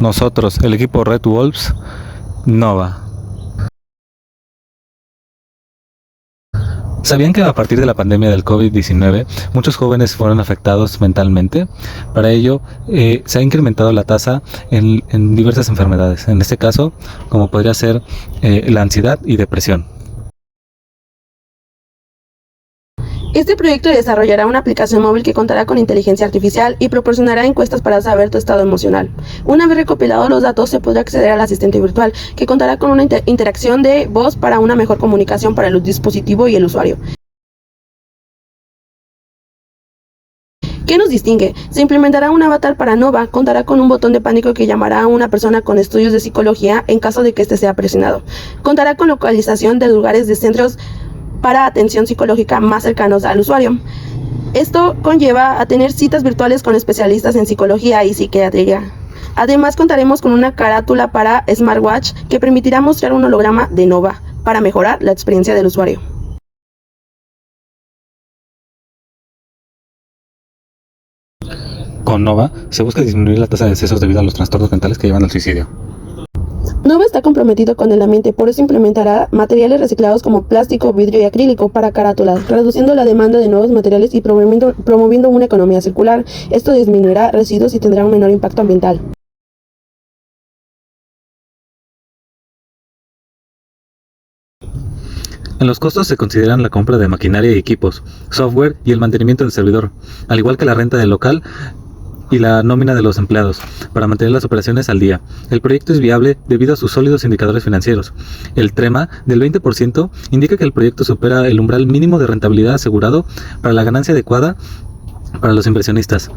Nosotros, el equipo Red Wolves, Nova. ¿Sabían que a partir de la pandemia del COVID-19 muchos jóvenes fueron afectados mentalmente? Para ello, se ha incrementado la tasa en diversas enfermedades, en este caso, como podría ser la ansiedad y depresión. Este proyecto desarrollará una aplicación móvil que contará con inteligencia artificial y proporcionará encuestas para saber tu estado emocional. Una vez recopilados los datos, se podrá acceder al asistente virtual, que contará con una interacción de voz para una mejor comunicación para el dispositivo y el usuario. ¿Qué nos distingue? Se implementará un avatar para Nova, contará con un botón de pánico que llamará a una persona con estudios de psicología en caso de que éste sea presionado. Contará con localización de lugares de centros para atención psicológica más cercanos al usuario. Esto conlleva a tener citas virtuales con especialistas en psicología y psiquiatría. Además, contaremos con una carátula para smartwatch que permitirá mostrar un holograma de Nova para mejorar la experiencia del usuario. Con Nova se busca disminuir la tasa de decesos debido a los trastornos mentales que llevan al suicidio. Nova está comprometido con el ambiente, por eso implementará materiales reciclados como plástico, vidrio y acrílico para carátulas, reduciendo la demanda de nuevos materiales y promoviendo una economía circular. Esto disminuirá residuos y tendrá un menor impacto ambiental. En los costos se consideran la compra de maquinaria y equipos, software y el mantenimiento del servidor, al igual que la renta del local y la nómina de los empleados, para mantener las operaciones al día. El proyecto es viable debido a sus sólidos indicadores financieros. El TREMA del 20% indica que el proyecto supera el umbral mínimo de rentabilidad asegurado para la ganancia adecuada para los inversionistas.